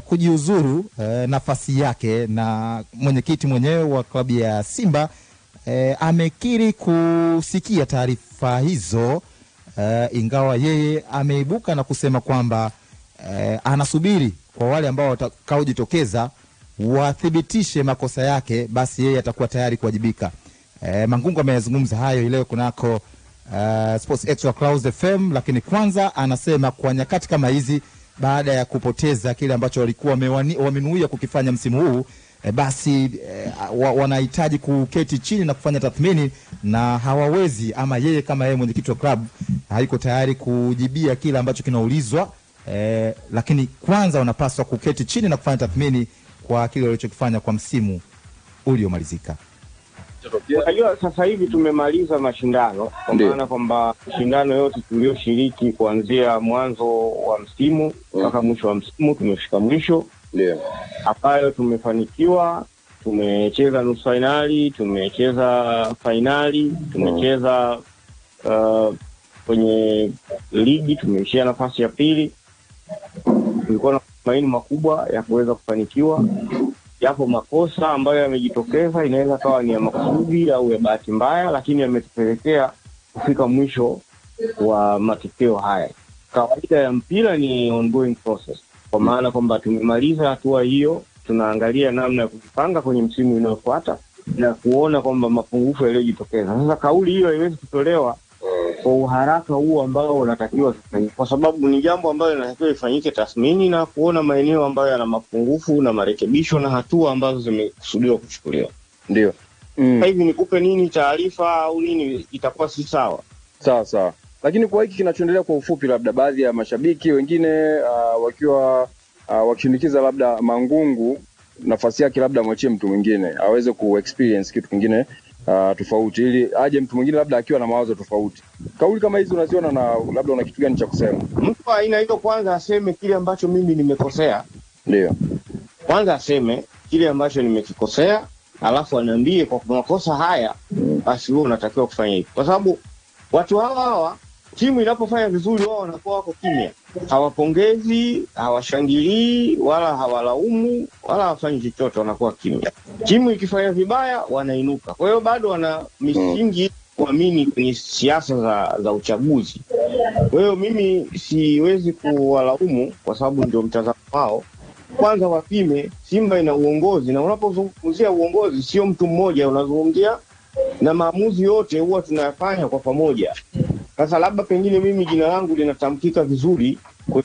kujiuzuru nafasi yake, na mwenyekiti mwenyewe wa klabu ya Simba amekiri kusikia taarifa hizo, ingawa yeye ameibuka na kusema kwamba anasubiri kwa wale ambao watakaojitokeza wathibitishe makosa yake, basi yeye atakuwa tayari kuwajibika. Mangungu amezungumza hayo leo kunako Sports Extra Clouds FM, lakini kwanza anasema kwa nyakati kama hizi, baada ya kupoteza kile ambacho walikuwa wamenuia kukifanya msimu huu, basi wanahitaji kuketi chini na kufanya tathmini, na hawawezi, ama yeye kama yeye mwenyekiti wa club haiko tayari kujibia kile ambacho kinaulizwa, lakini kwanza wanapaswa kuketi chini na kufanya tathmini kwa kile walichokifanya kwa msimu uliomalizika. Unajua sasa hivi tumemaliza mashindano, kwa maana kwamba mashindano yote tulioshiriki kuanzia mwanzo wa msimu mpaka mwisho wa msimu tumefika mwisho. Ndio. Ambayo tumefanikiwa, tumecheza nusu finali, tumecheza finali, tumecheza kwenye ligi tumeishia nafasi ya pili. Tulikuwa na matumaini makubwa ya kuweza kufanikiwa. Yapo makosa ambayo yamejitokeza, inaweza kawa ni ya makusudi au ya bahati mbaya, lakini yametupelekea kufika mwisho wa matokeo haya. Kawaida ya mpira ni ongoing process, kwa maana kwamba tumemaliza hatua hiyo, tunaangalia namna ya kujipanga kwenye msimu unaofuata na kuona kwamba mapungufu yaliyojitokeza. Sasa kauli hiyo haiwezi kutolewa kwa uharaka huu ambao unatakiwa kufanyika, kwa sababu ni jambo ambalo linatakiwa ifanyike tathmini na kuona maeneo ambayo yana mapungufu na marekebisho na hatua ambazo zimekusudiwa kuchukuliwa. Ndio. Hivi nikupe nini taarifa au nini itakuwa si sawa. Sawa. Lakini kwa hiki kinachoendelea, kwa ufupi, labda baadhi ya mashabiki wengine wakiwa wakishinikiza labda Mangungu nafasi yake labda mwachie mtu mwingine aweze ku-experience kitu kingine tofauti, ili aje mtu mwingine labda akiwa na mawazo tofauti. Kauli kama hizi unaziona, na labda una kitu gani cha kusema? Mtu aina hiyo kwanza aseme kile ambacho mimi nimekosea. Ndio. Kwanza aseme kile ambacho nimekikosea, alafu aniambie kwa makosa haya basi wewe unatakiwa kufanya hivi. Kwa sababu watu hawa timu inapofanya vizuri wao wanakuwa wako kimya. Hawapongezi, hawashangilii, wala hawalaumu, wala hawafanyi chochote, wanakuwa kimya. Timu ikifanya vibaya wanainuka. Kwa hiyo bado wana misingi kuamini kwenye siasa za uchaguzi. Kwa hiyo mimi siwezi kuwalaumu kwa sababu ndio mtazamo wao. Kwanza wapime, Simba ina uongozi, na unapozungumzia uongozi sio mtu mmoja, unazungumzia na maamuzi yote huwa tunayafanya kwa pamoja. Sasa labda pengine mimi jina langu linatamkika vizuri kwa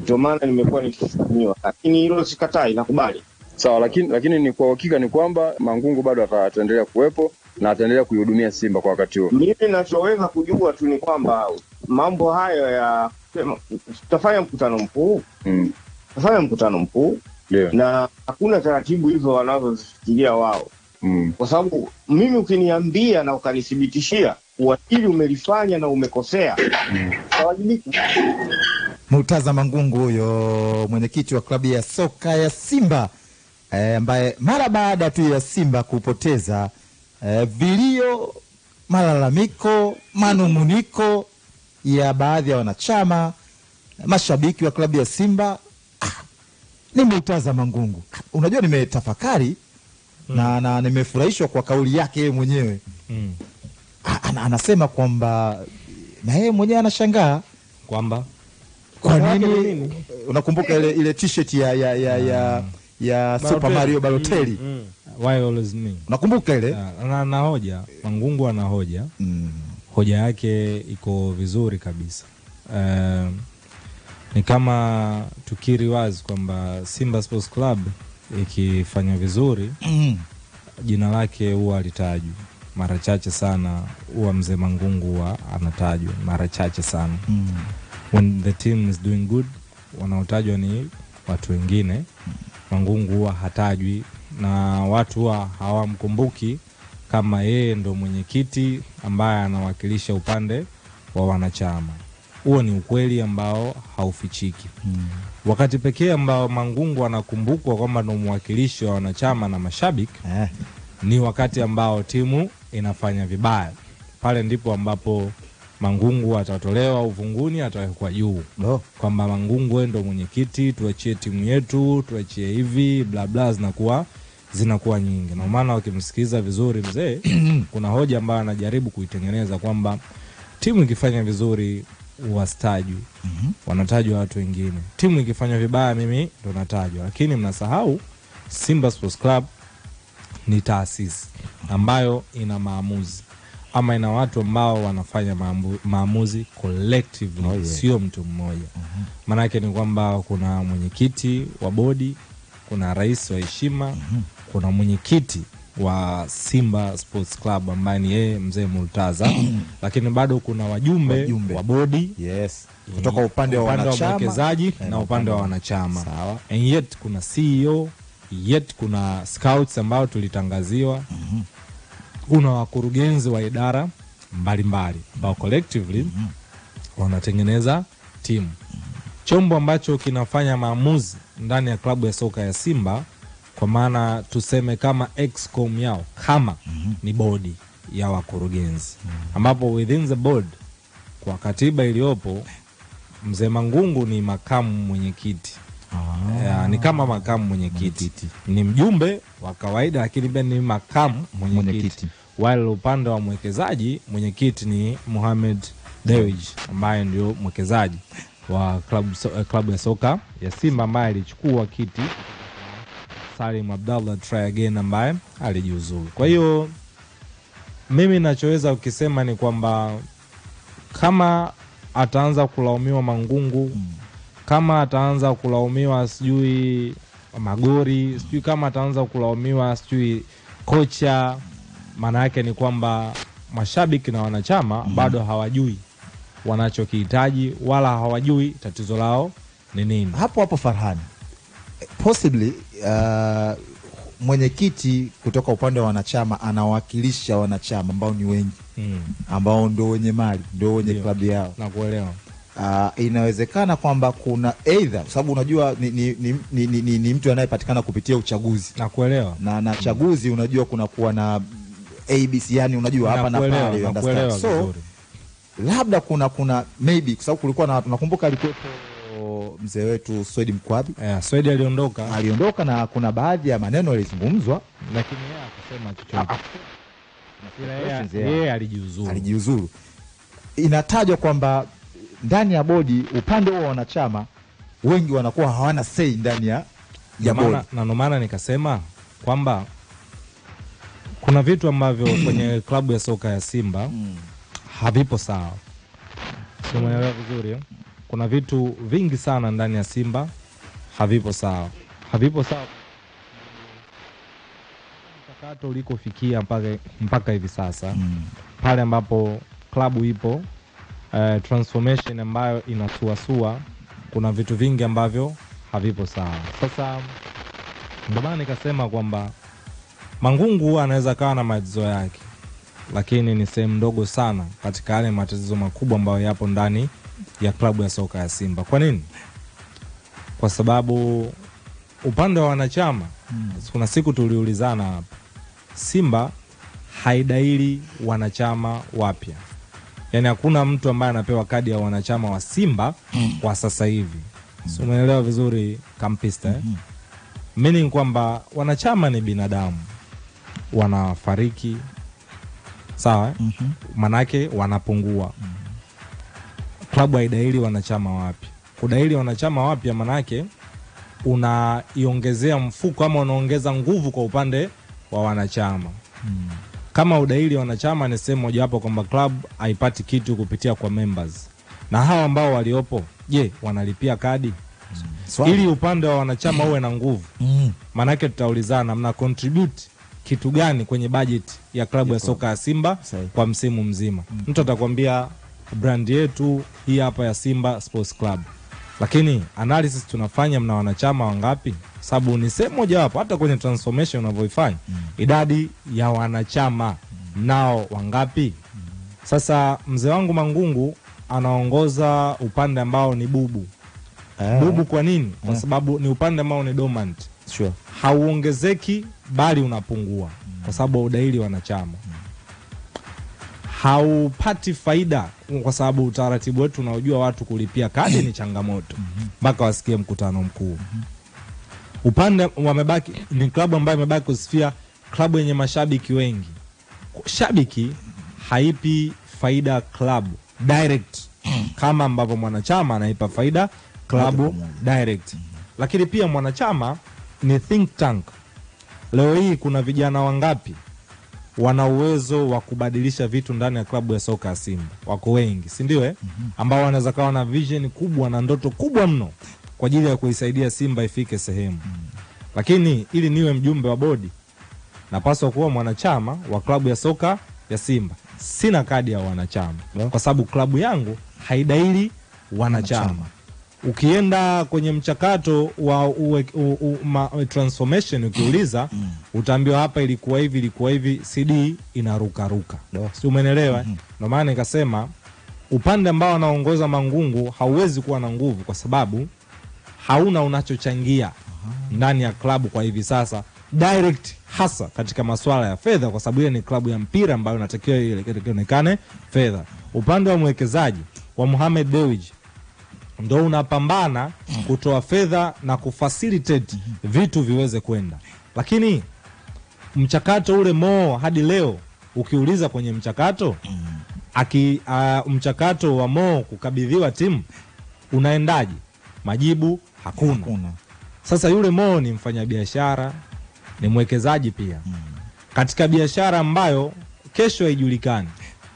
ndio maana nimekuwa nikifanyiwa, lakini hilo sikatai, nakubali. Sawa, lakini ni kwa hakika ni kwamba Mangungu bado ataendelea kuwepo na ataendelea kuihudumia Simba kwa wakati huo. Mimi ninachoweza kujua tu ni kwamba mambo hayo ya tutafanya mkutano mkuu. Tutafanya mkutano mkuu. Yeah. Na hakuna taratibu hizo wanazozifikiria wao. Kwa sababu mimi ukiniambia na ukanithibitishia uwakili umelifanya na umekosea, tawajibika. Murtaza Mangungu huyo mwenyekiti wa klabu ya soka ya Simba, ambaye mara baada tu ya Simba kupoteza, vilio, malalamiko, manunguniko ya baadhi ya wanachama, mashabiki wa klabu ya Simba, ni Murtaza Mangungu. Unajua, nimetafakari na nimefurahishwa kwa kauli yake yeye mwenyewe. Anasema kwamba na yeye mwenyewe anashangaa kwamba kwa nini unakumbuka ile t-shirt ya Super Mario Balotelli. Why always me? Unakumbuka ile? Na hoja, Mangungu ana hoja. Hoja yake iko vizuri kabisa. Ni kama tukiri wazi kwamba Simba Sports Club ikifanya vizuri, jina lake huwa litajwa mara chache sana. Huwa mzee Mangungu huwa anatajwa mara chache sana. When the team is doing good, wanaotajwa ni watu wengine. Mangungu huwa hatajwi na watu huwa hawamkumbuki kama yeye ndo mwenyekiti ambaye anawakilisha upande wa wanachama. Huo ni ukweli ambao haufichiki. Wakati pekee ambao Mangungu anakumbukwa kwamba ndo mwakilishi wa wanachama na mashabiki ni wakati ambao timu inafanya vibaya. Pale ndipo ambapo Mangungu atatolewa uvunguni, atawekwa juu. Kwamba Mangungu wewe ndo mwenyekiti, tuachie timu yetu, tuachie hivi bla bla, zinakuwa nyingi. Na maana ukimsikiliza vizuri mzee kuna hoja ambayo anajaribu kuitengeneza kwamba timu ikifanya vizuri wastajwi, wanatajwa watu wengine. Timu ikifanya vibaya mimi ndo natajwa. Lakini mnasahau Simba Sports Club ni taasisi ambayo ina maamuzi, ama ina watu ambao wanafanya maamuzi collectively, sio mtu mmoja. Maana yake ni kwamba kuna mwenyekiti wa bodi, kuna rais wa heshima, kuna mwenyekiti wa Simba Sports Club ambaye ni yeye mzee Murtaza, lakini bado kuna wajumbe wa bodi, kutoka upande wa wawekezaji na upande wa wanachama. Sawa. And yet kuna CEO, yet kuna scouts ambao tulitangaziwa. Kuna wakurugenzi wa idara mbalimbali ambao collectively wanatengeneza timu. Chombo ambacho kinafanya maamuzi ndani ya klabu ya soka ya Simba, kwa maana tuseme kama excom yao, kama ni bodi ya wakurugenzi, ambapo within the board kwa katiba iliyopo mzee Mangungu ni makamu mwenyekiti. Ni kama makamu mwenyekiti, ni mjumbe wa kawaida, lakini pia ni makamu mwenyekiti. While upande wa mwekezaji, mwenyekiti ni Mohamed Dewji ambaye ndio mwekezaji wa klabu ya soka ya Simba, ambaye alichukua kiti Salim Abdallah try again ambaye alijiuzulu. Kwa hiyo mimi nachoweza ukisema ni kwamba kama ataanza kulaumiwa Mangungu, kama ataanza kulaumiwa sijui Magori, sijui kama ataanza kulaumiwa sijui kocha, maana yake ni kwamba mashabiki na wanachama bado hawajui wanachokihitaji, wala hawajui tatizo lao ni nini. Hapo Farhani, possibly mwenyekiti kutoka upande wa wanachama anawakilisha wanachama ambao ni wengi, ambao ndio wenye mali, ndio wenye klabu yao. Nakuelewa. Inawezekana kwamba kuna either, sababu unajua ni mtu anayepatikana kupitia uchaguzi. Nakuelewa. Na chaguzi unajua kuna kuwa na ABC, yani unajua hapa na pale, understand. So labda kuna maybe, kwa sababu kulikuwa na, tunakumbuka alikuwa mzee wetu Swedi Mkwabi. Swedi aliondoka na kuna baadhi ya maneno yalizungumzwa, lakini yeye akasema chochote. Yeye alijiuzuru. Inatajwa kwamba ndani ya bodi upande wa wanachama wengi wanakuwa hawana say ndani ya bodi. Na ndio maana nikasema kwamba kuna vitu ambavyo kwenye klabu ya soka ya Simba havipo sawa. Umeelewa vizuri? Kuna vitu vingi sana ndani ya Simba havipo sawa. Mchakato ulikofikia mpaka hivi sasa, pale ambapo klabu ipo, transformation ambayo inasuasua, kuna vitu vingi ambavyo havipo sawa. Sasa ndio maana nikasema kwamba Mangungu anaweza kawa na matatizo yake, lakini ni sehemu ndogo sana katika yale matatizo makubwa ambayo yapo ndani ya klabu ya soka ya Simba. Kwa nini? Kwa sababu upande wa wanachama, kuna siku tuliulizana hapa, Simba haidaili wanachama wapya. Yani hakuna mtu ambaye anapewa kadi ya wanachama wa Simba kwa sasa hivi. Umeelewa vizuri kampista? Meaning kwamba wanachama ni binadamu, wanafariki, sawa? Manake wanapungua. Klabu haidaili wanachama wapya. Kudaili wanachama wapya manake unaiongezea mfuko, ama unaongeza nguvu kwa upande wa wanachama. Kama udaili wanachama ni sehemu moja hapo kwamba club haipati kitu kupitia kwa members. Na hawa ambao waliopo, je, wanalipia kadi? Ili upande wa wanachama uwe na nguvu. Manake tutaulizana, mna contribute kitu gani kwenye budget ya klabu ya soka ya Simba kwa msimu mzima? Mtu atakwambia brand yetu hii hapa ya Simba Sports Club. Lakini analysis tunafanya, mna wanachama wangapi? Sababu ni sehemu moja hapo, hata kwenye transformation unavyoifanya, idadi ya wanachama nao wangapi? Sasa mzee wangu Mangungu anaongoza upande ambao ni bubu. Bubu kwa nini? Kwa sababu ni upande ambao ni dormant. Sure. Hauongezeki bali unapungua kwa sababu udaili wanachama. haupati faida, kwa sababu utaratibu wetu unaojua watu kulipia kadi ni changamoto mpaka wasikie mkutano mkuu. Upande wamebaki ni klabu ambayo imebaki kusifia klabu yenye mashabiki wengi. Shabiki haipi faida klabu direct kama ambavyo mwanachama anaipa faida klabu direct. Lakini pia mwanachama ni think tank. Leo hii kuna vijana wangapi wana uwezo wa kubadilisha vitu ndani ya klabu ya soka ya Simba? Wako wengi, si ndio ambao wanaweza kawa na vision kubwa na ndoto kubwa mno kwa ajili ya kuisaidia Simba ifike sehemu. Lakini ili niwe mjumbe wa bodi, napaswa kuwa mwanachama wa klabu ya soka ya Simba. Sina kadi ya wanachama kwa sababu klabu yangu haidaili wanachama. Ukienda kwenye mchakato wa transformation ukiuliza utaambiwa hapa ilikuwa hivi, CD inaruka ruka. Si umeelewa? Ndio maana nikasema upande ambao anaongoza Mangungu hauwezi kuwa na nguvu kwa sababu hauna unachochangia ndani ya klabu kwa hivi sasa direct, hasa katika masuala ya fedha, kwa sababu ile ni klabu ya mpira ambayo inatakiwa ionekane fedha. Upande wa mwekezaji wa Mohamed Dewji ndio unapambana kutoa fedha na kufacilitate vitu viweze kwenda. Lakini mchakato ule Mo hadi leo ukiuliza kwenye mchakato mchakato wa Mo kukabidhiwa timu unaendaje? Majibu hakuna. Sasa yule Mo ni mfanyabiashara, ni mwekezaji pia. Katika biashara ambayo kesho haijulikani.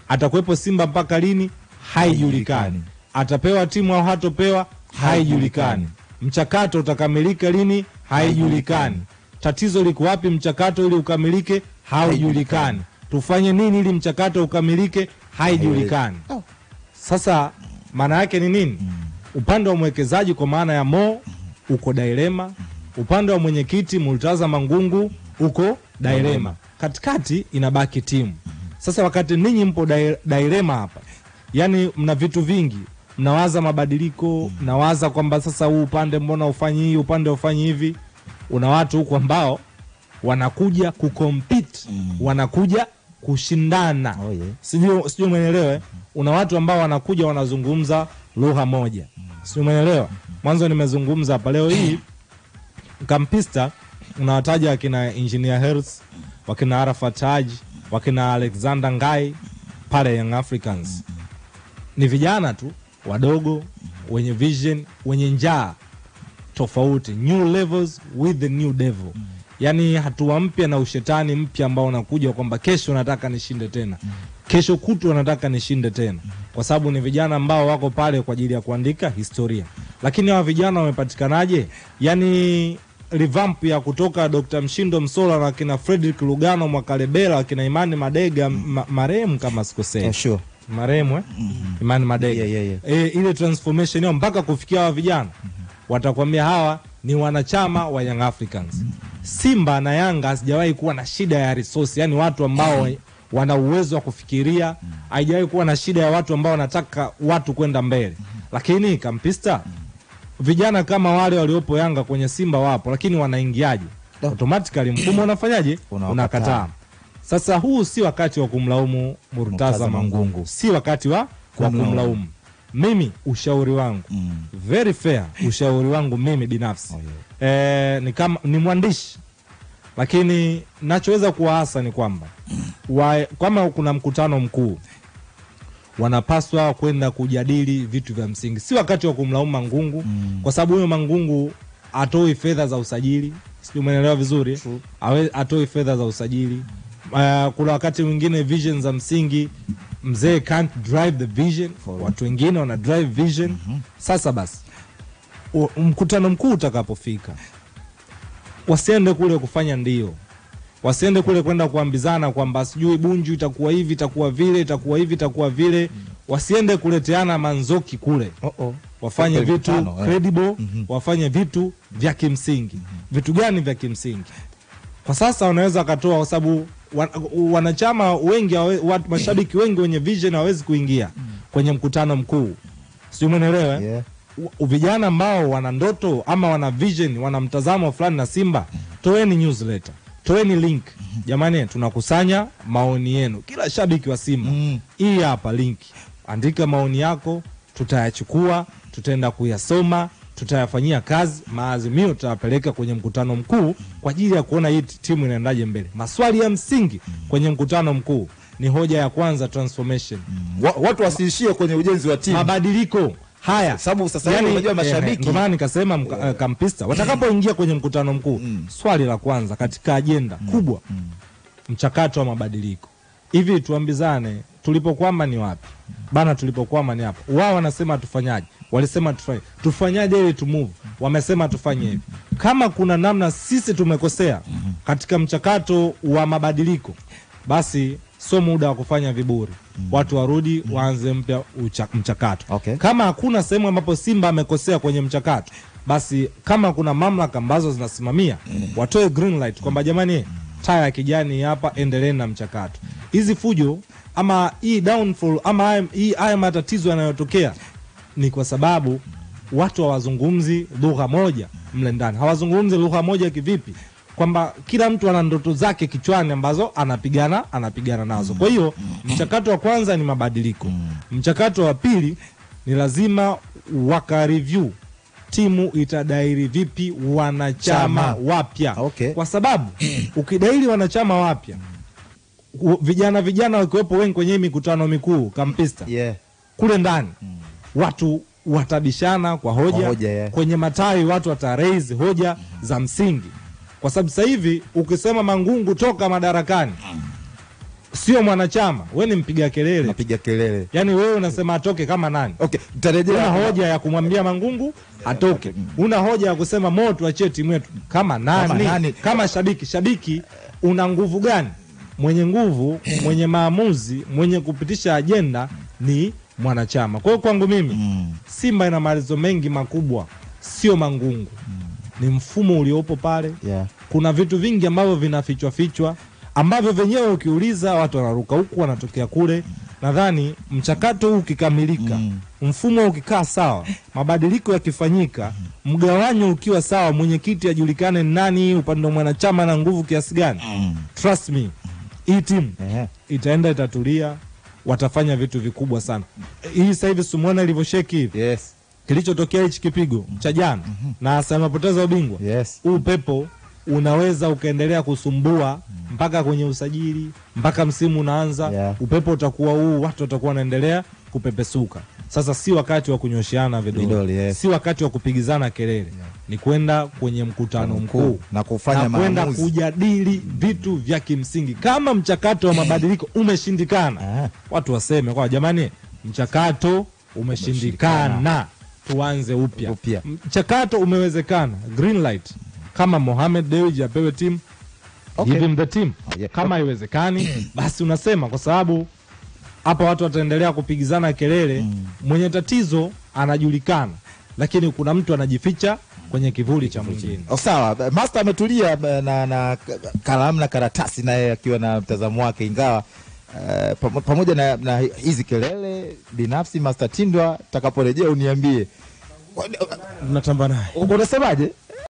Atakuwepo Simba mpaka lini? Haijulikani. Atapewa timu au hatopewa? Haijulikani. Mchakato utakamilika lini? Haijulikani. Tatizo liko wapi mchakato ili ukamilike? Haijulikani. Tufanye nini ili mchakato ukamilike? Haijulikani. Sasa maana yake ni nini? Upande wa mwekezaji kwa maana ya Mo uko dilema, upande wa mwenyekiti Murtaza Mangungu uko dilema, katikati inabaki timu. Sasa wakati ninyi mpo dilema hapa, yani mna vitu vingi, mnawaza mabadiliko, mnawaza kwamba sasa huu upande mbona ufanye hii, upande ufanye hivi. Una watu huko ambao wanakuja kucompete, wanakuja kushindana. Sijui umeelewa? Una watu ambao wanakuja wanazungumza lugha moja. Sijui umeelewa? Mwanzo nimezungumza hapa leo hii Kampista unawataja wakina Engineer Hersi, wakina Arafat Haji, wakina Alexander Ngai pale Young Africans. Ni vijana tu wadogo wenye vision, wenye njaa tofauti, new levels with the new devil. Yani hatua mpya na ushetani mpya ambao unakuja kwamba kesho nataka nishinde tena. Kesho kutu nataka nishinde tena. Kwa sababu ni vijana ambao wako pale kwa ajili ya kuandika historia. Lakini hawa vijana wamepatikanaje? Yani revamp ya kutoka Dr. Mshindo Msola na kina Frederick Lugano Mwakalebela, kina Imani Madega marehemu kama sikosei. Sure. Marehemu Imani Madega. Ile transformation yao mpaka kufikia hawa vijana. Watakwambia hawa ni wanachama wa Young Africans. Simba na Yanga hazijawahi kuwa na shida ya resource, yani watu ambao wana uwezo wa kufikiria. Haijawahi kuwa na shida ya watu ambao wanataka watu kwenda mbele. Lakini Kampista, vijana kama wale waliopo Yanga kwenye Simba wapo, lakini wanaingiaje? Automatically mfumo unafanyaje? Unakataa. Sasa huu si wakati wa kumlaumu Murtaza Mangungu, si wakati wa kumlaumu. Mimi ushauri wangu very fair, ushauri wangu mimi binafsi ni kama ni mwandishi, lakini nachoweza kuwaasa ni kwamba kama kuna mkutano mkuu wanapaswa kwenda kujadili vitu vya msingi. Si wakati wa kumlaumu Mangungu kwa sababu huyo Mangungu atoi fedha za usajili. Sio, umeelewa vizuri? Atoi fedha za usajili. Kuna wakati mwingine vision za msingi mzee can't drive the vision, watu wengine wana drive vision. Sasa basi mkutano mkuu utakapofika, wasiende kule kufanya ndio, wasiende kule kwenda kuambizana kwamba sijui Bunju itakuwa hivi, itakuwa vile, itakuwa hivi, itakuwa vile. Wasiende kuleteana manzoki kule. Wafanye vitu credible, wafanye vitu vya kimsingi. Vitu gani vya kimsingi? Kwa sasa wanaweza katoa, kwa sababu wanachama wengi, watu mashabiki wengi wenye vision hawezi kuingia kwenye mkutano mkuu. Sio, umeelewa? Vijana ambao wana ndoto ama wana vision, wana mtazamo fulani na Simba, toeni newsletter, toeni link. Jamani, tunakusanya maoni yenu. Kila shabiki wa Simba. Hii hapa link. Andika maoni yako, tutayachukua, tutaenda kuyasoma, tutayafanyia kazi, maazimio tutapeleka kwenye mkutano mkuu kwa ajili ya kuona hii timu inaendaje mbele. Maswali ya msingi kwenye mkutano mkuu ni hoja ya kwanza, transformation. Watu wasiishie kwenye ujenzi wa timu. Mabadiliko. Haya, sababu sasa hivi unajua mashabiki. Ndio maana nikasema Kampista watakapoingia kwenye mkutano mkuu, swali la kwanza katika ajenda kubwa, mchakato wa mabadiliko. Hivi tuambizane, tulipokwama ni wapi? Bana, tulipokwama ni hapa. Wao wanasema tufanyaje? Walisema tufanyaje ili tu move? Wamesema tufanye hivi. Kama kuna namna sisi tumekosea katika mchakato wa mabadiliko, basi sio muda wa kufanya viburi. Watu warudi waanze mpya mchakato. Okay. Kama hakuna sehemu ambapo Simba amekosea kwenye mchakato, basi kama kuna mamlaka ambazo zinasimamia, watoe green light kwamba jamani, taa ya kijani hapa, endeleeni na mchakato. Hizi fujo ama hii downfall ama haya matatizo yanayotokea ni kwa sababu watu hawazungumzi lugha moja mle ndani. Hawazungumzi lugha moja kivipi? Kwamba kila mtu ana ndoto zake kichwani ambazo anapigana nazo. Kwa hiyo mchakato wa kwanza ni mabadiliko. Mchakato wa pili ni lazima waka review timu itadairi vipi wanachama wapya. Okay. Kwa sababu ukidairi wanachama wapya, vijana wakiwepo wengi kwenye mikutano mikuu Kampista, kule ndani watu watabishana kwa hoja, kwenye matawi watu wataraise hoja za msingi. Kwa sababu sasa hivi ukisema Mangungu toka madarakani, sio mwanachama, wewe ni mpiga kelele. Napiga kelele. Yaani wewe unasema atoke kama nani? Okay, tutarejea. Una hoja ya kumwambia Mangungu atoke. Una hoja ya kusema Mo tuachie timu yetu kama nani? Kama shabiki una nguvu gani? Mwenye nguvu, mwenye maamuzi, mwenye kupitisha ajenda ni mwanachama. Kwa hiyo kwangu mimi Simba ina malizo mengi makubwa, sio Mangungu. Ni mfumo uliopo pale. Kuna vitu vingi ambavyo vinafichwa ambavyo wenyewe ukiuliza watu wanaruka huku wanatokea kule. Nadhani mchakato huu ukikamilika, mfumo ukikaa sawa, mabadiliko yakifanyika, mgawanyo ukiwa sawa, mwenyekiti ajulikane nani upande wa mwanachama na nguvu kiasi gani, trust me, hii timu itaenda itatulia, watafanya vitu vikubwa sana. Hii sasa hivi sumuona ilivyosheki hivi. Kilichotokea hichi kipigo cha jana na sasa mapoteza ubingwa. Upepo unaweza ukaendelea kusumbua mpaka kwenye usajili, mpaka msimu unaanza. Upepo utakuwa huu, watu watakuwa wanaendelea kupepesuka. Sasa si wakati wa kunyoshiana vidole, si wakati wa kupigizana kelele. Ni kwenda kwenye mkutano mkuu na kufanya maamuzi, kwenda kujadili vitu vya kimsingi. Kama mchakato wa mabadiliko umeshindikana, watu waseme kwa jamani, mchakato umeshindikana, tuanze upya. Mchakato umewezekana, green light. Kama Mohamed Dewji apewe timu, give him the team. Kama haiwezekani, basi unasema, kwa sababu hapa watu wataendelea kupigizana kelele. Mwenye tatizo anajulikana, lakini kuna mtu anajificha kwenye kivuli cha mwingine. Sawa, Master ametulia na kalamu na karatasi, naye akiwa na mtazamo wake, ingawa pamoja na hizi kelele binafsi. Master Tindwa, takaporejea uniambie tunatamba naye. Unasemaje?